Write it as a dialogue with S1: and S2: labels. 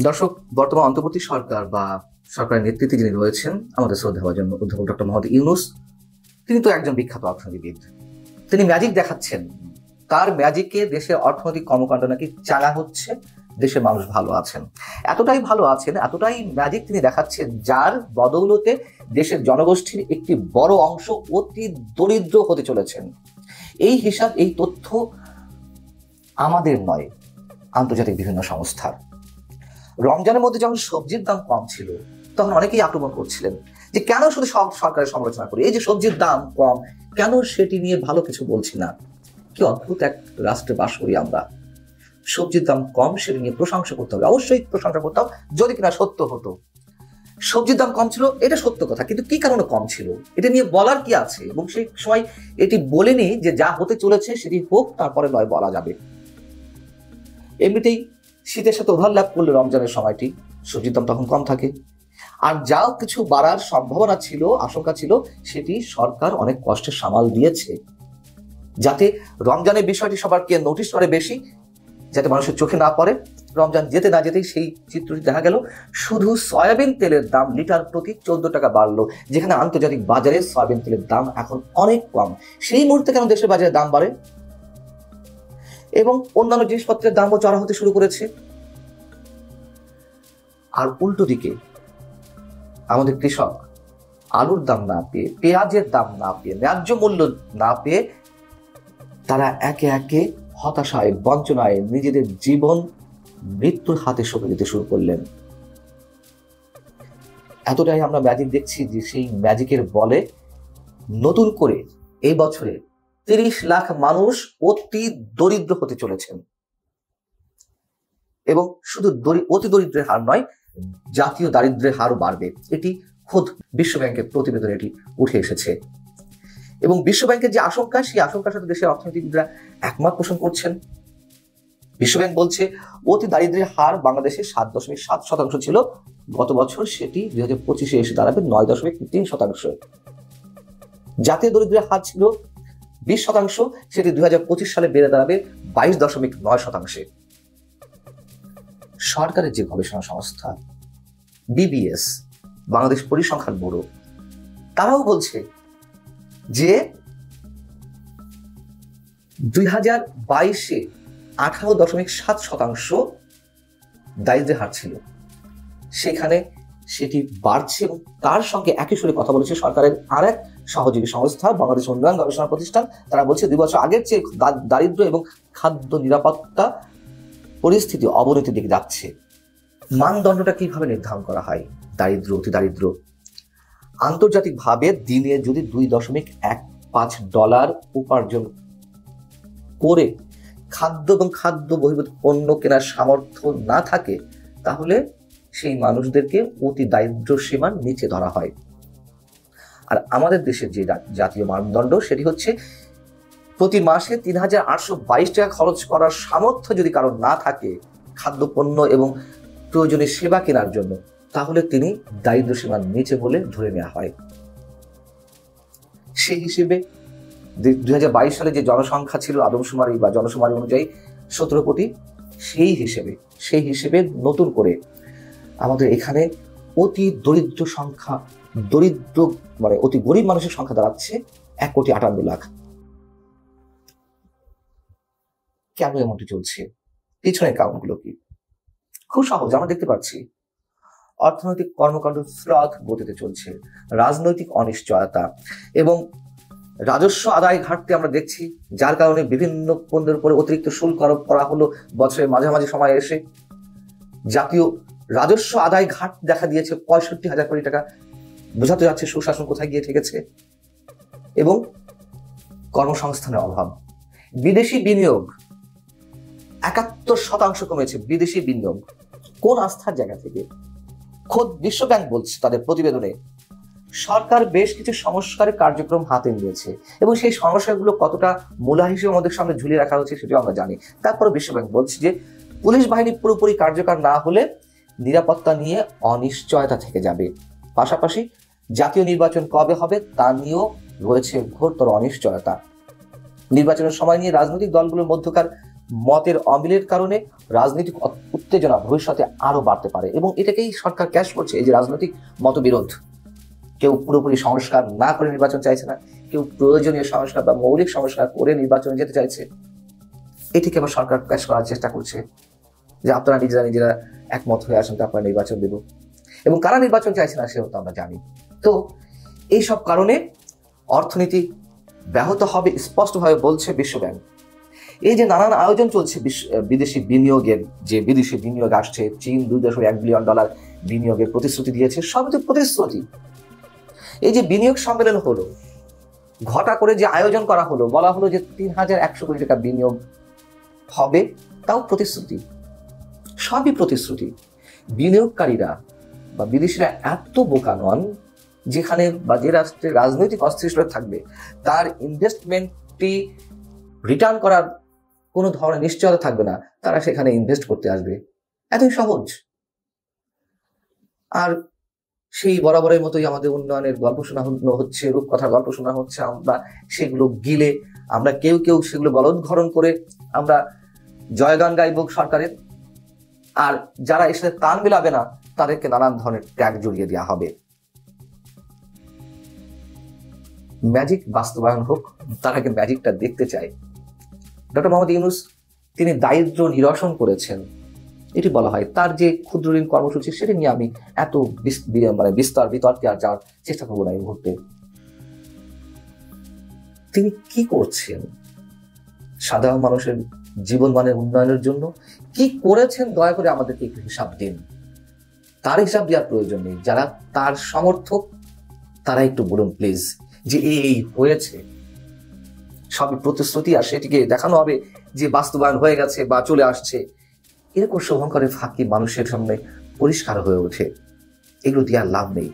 S1: দর্শক, বর্তমান অন্তর্বর্তী সরকার বা সরকারের নেতৃত্বে যিনি রয়েছেন আমাদের শ্রদ্ধাভাজন অধ্যাপক ডক্টর মোহাম্মদ ইউনূস, তিনি তো একজন বিখ্যাত অর্থনীতিবিদ। তিনি ম্যাজিক দেখাচ্ছেন। তার ম্যাজিকে দেশের অর্থনৈতিক কর্মকাণ্ড নাকি চাঙা হচ্ছে, দেশের মানুষ ভালো আছেন। এতটাই ভালো আছেন, এতটাই ম্যাজিক তিনি দেখাচ্ছেন, যার বদৌলতে দেশের জনগোষ্ঠীর একটি বড় অংশ অতি দরিদ্র হতে চলেছেন। এই হিসাব, এই তথ্য আমাদের নয়, আন্তর্জাতিক বিভিন্ন সংস্থার। রমজানের মধ্যে যখন সবজির দাম কম ছিল, তখন অনেকেই আক্রমণ করছিলেন যে কেন শুধু সরকারের সমালোচনা করি, এই যে সবজির দাম কম, কেন সেটি নিয়ে ভালো কিছু বলছি না। কি অদ্ভুত এক রাষ্ট্রে বাস করি আমরা। সবজির দাম কম, সেটি নিয়ে প্রশংসা করতে হবে, অবশ্যই প্রশংসা করতাম যদি কিনা সত্য হতো। সবজির দাম কম ছিল, এটা সত্য কথা, কিন্তু কি কারণে কম ছিল এটা নিয়ে বলার কি আছে? এবং সেই সময় এটি বলেনি যে যা হতে চলেছে সেটি হোক, তারপরে নয় বলা যাবে। এমনিতেই শীতের সাথে ওভারল্যাপ করলে রমজানের সময়টি সবজির দাম তখন কম থাকে, আর যাও কিছু বাড়ার সম্ভাবনা ছিল, আশঙ্কা ছিল, সেটি সরকার অনেক কষ্টে সামাল দিয়েছে, যাতে রমজানের বিষয়টি সবারকে নোটিশ করে বেশি, যাতে মানুষের চোখে না পড়ে। রমজান যেতে না যেতেই সেই চিত্রটি দেখা গেল। শুধু সয়াবিন তেলের দাম লিটার প্রতি 14 টাকা বাড়লো, যেখানে আন্তর্জাতিক বাজারে সয়াবিন তেলের দাম এখন অনেক কম। সেই মুহূর্তে কেন দেশের বাজারে দাম বাড়ে? এবং অন্যান্য জিনিসপত্রের দামও চড়া হতে শুরু করেছে। আর উল্টো দিকে আমাদের কৃষক আলুর দাম না পেয়ে, পেঁয়াজের দাম না পেয়ে, ন্যায্য মূল্য না পেয়ে তারা একে একে হতাশায়, বঞ্চনায় নিজেদের জীবন মৃত্যুর হাতে সঁপে দিতে শুরু করলেন। এতটাই আমরা ম্যাজিক দেখছি যে সেই ম্যাজিকের বলে নতুন করে এই বছরে 30 লাখ মানুষ অতি দরিদ্র হতে চলেছেন। এবং শুধু অতি দরিদ্রের হার নয়, জাতীয় দারিদ্র্যের হারও বাড়বে। এটি খোদ বিশ্ব ব্যাংকের প্রতিবেদনে এটি উঠে এসেছে। এবং বিশ্ব ব্যাংকের যে আশঙ্কা, সেই আশঙ্কার সাথে দেশের অর্থনীতিবিদরা একমত পোষণ করছেন। বিশ্ব ব্যাংক বলছে অতি দারিদ্র্যের হার বাংলাদেশে 7.7% ছিল গত বছর, সেটি 2025-এ এসে দাঁড়াবে 9.3%। জাতীয় দরিদ্রের হার ছিল 20%, সেটি 2025 সালে বেড়ে দাঁড়াবে 22.9%। সরকারের যে গবেষণা সংস্থা বিবিএস, বাংলাদেশ পরিসংখ্যান ব্যুরো, তারাও বলছে যে 2022-এ 18.7% দারিদ্র্যের হার ছিল, সেখানে সেটি বাড়ছে। এবং তার সঙ্গে একই সুরে কথা বলেছে সরকারের আর এক সহযোগী সংস্থা বাংলাদেশ উন্নয়ন গবেষণা প্রতিষ্ঠান। তারা বলছে 2 বছর আগের চেয়ে দারিদ্র্য এবং খাদ্য নিরাপত্তা পরিস্থিতি অবনতির দিকে যাচ্ছে। মানদণ্ডটা কিভাবে নির্ধারণ করা হয় দারিদ্র, অতি দারিদ্র? আন্তর্জাতিকভাবে দিনে যদি $2.15 উপার্জন করে খাদ্য এবং খাদ্য বহির্ভূত পণ্য কেনার সামর্থ্য না থাকে, তাহলে সেই মানুষদেরকে অতি দারিদ্র সীমার নিচে ধরা হয়। আর আমাদের দেশের যে জাতীয় মানদণ্ড, সেটি হচ্ছে প্রতি মাসে 3,822 টাকা খরচ করার সামর্থ্য যদি কারণ না থাকে খাদ্যপণ্য এবং প্রয়োজনীয় সেবা কেনার জন্য, তাহলে তিনি দারিদ্র সীমার নিচে বলে ধরে নেওয়া হয়। সেই হিসেবে 2022 সালে যে জনসংখ্যা ছিল আদমশুমারি বা জনশুমারি অনুযায়ী 17 কোটি, সেই হিসেবে নতুন করে আমাদের এখানে অতি দরিদ্র সংখ্যা, দরিদ্র মানে অতি গরিব মানুষের সংখ্যা দাঁড়াচ্ছে 1,58,00,000। কেন এমনটি চলছে? পিছনের কারণগুলো কি? খুব সহজ, আমরা দেখতে পাচ্ছি অর্থনৈতিক কর্মকাণ্ড স্লথ গতিতে চলছে, রাজনৈতিক অনিশ্চয়তা এবং রাজস্ব আদায় ঘাটতি আমরা দেখছি, যার কারণে বিভিন্ন পণ্যের উপরে অতিরিক্ত শুল্ক আরোপ করা হলো বছরের মাঝামাঝি সময়ে এসে। জাতীয় রাজস্ব আদায় ঘাটতি দেখা দিয়েছে 65,000 কোটি টাকা। বোঝাতে যাচ্ছে সুশাসন কোথায় গিয়ে ঠেকেছে। এবং কর্মসংস্থানের অভাব। বিদেশি বিনিয়োগ 71% কমেছে। বিদেশি বিনিয়োগ কোন আস্থার জায়গা থেকে? খোদ বিশ্ব ব্যাংক বলছে তাদের প্রতিবেদনে সরকার বেশ কিছু সংস্কারের কার্যক্রম হাতে নিয়েছে, এবং সেই সংস্কারগুলো কতটা মূলা হিসেবে আমাদের সামনে ঝুলিয়ে রাখা হচ্ছে সেটাও আমরা জানি। তারপরে বিশ্ব ব্যাংক বলছে যে পুলিশ বাহিনী পুরোপুরি কার্যকর না হলে নিরাপত্তা নিয়ে অনিশ্চয়তা থেকে যাবে। পাশাপাশি জাতীয় নির্বাচন কবে হবে তা নিয়েও রয়েছে ঘোরতর অনিশ্চয়তা। নির্বাচনের সময় নিয়ে রাজনৈতিক দলগুলোর মধ্যকার মতের অমিলের কারণে রাজনৈতিক উত্তেজনা ভবিষ্যতে আরো বাড়তে পারে, এবং এটাকেই সরকার ক্যাশ করছে। এই যে রাজনৈতিক মতবিরোধ, কেউ পুরোপুরি সংস্কার না করে নির্বাচন চাইছে না, কেউ প্রয়োজনীয় সংস্কার বা মৌলিক সংস্কার করে নির্বাচনে যেতে চাইছে, এটিকে আবার সরকার ক্যাশ করার চেষ্টা করছে যে আপনারা নিজেরা একমত হয়ে আসেন, তো আপনারা নির্বাচন দেব। এবং কারা নির্বাচন চাইছে না সেও তো আমরা জানি। তো এইসব কারণে অর্থনীতি ব্যাহত হবে স্পষ্টভাবে বলছে বিশ্বব্যাংক। এই যে নানান আয়োজন চলছে বিদেশি বিনিয়োগের, যে বিদেশি বিনিয়োগ আসছে, চীন $2.1 বিলিয়ন বিনিয়োগের প্রতিশ্রুতি দিয়েছে, সবই তো প্রতিশ্রুতি। এই যে বিনিয়োগ সম্মেলন হলো, ঘটা করে যে আয়োজন করা হলো, বলা হলো যে 3,100 কোটি টাকা বিনিয়োগ হবে, তাও প্রতিশ্রুতি, সবই প্রতিশ্রুতি। বিনিয়োগকারীরা বা বিদেশিরা এত বোকা নন, যেখানে বা যে রাষ্ট্রে রাজনৈতিক অস্থিরতা থাকবে তার ইনভেস্টমেন্টটি রিটার্ন করার কোনো ধরনের নিশ্চয়তা থাকবে না, তারা সেখানে ইনভেস্ট করতে আসবে। এতই সহজ। আর সেই বরাবরের মতোই আমাদের উন্নয়নের গল্প শোনানো হচ্ছে, রূপকথার গল্প শোনা হচ্ছে, আমরা সেগুলো গিলে, আমরা কেউ সেগুলো গলদঘরণ করে আমরা জয়গান গাইব সরকারের, আর যারা এসে তাল মিলাবে না তাদেরকে নানান ধরনের ট্যাগ জড়িয়ে দেওয়া হবে। ম্যাজিক বাস্তবায়ন হোক, তার আগে ম্যাজিকটা দেখতে চাই। ডক্টর মোহাম্মদ ইউনূস তিনি দারিদ্র নিরসন করেছেন, এটি বলা হয়। তার যে ক্ষুদ্র ঋণ কর্মসূচি, সেটি নিয়ে আমি এত বিস্তার বিতর্কে আর যাওয়ার চেষ্টা করবো না এই মুহূর্তে। তিনি কি করছেন সাধারণ মানুষের জীবন মানের উন্নয়নের জন্য, কি করেছেন, দয়া করে আমাদেরকে একটু হিসাব দিন। তার হিসাব দেওয়ার প্রয়োজন নেই, যারা তার সমর্থক তারা একটু বলুন প্লিজ যে এই হয়েছে। সবই প্রতিশ্রুতি, আর সেটিকে দেখানো হবে যে বাস্তবায়ন হয়ে গেছে বা চলে আসছে। এরকম শুভঙ্করের ফাঁকি মানুষের সামনে পরিষ্কার হয়ে ওঠে, এগুলো দেওয়ার লাভ নেই।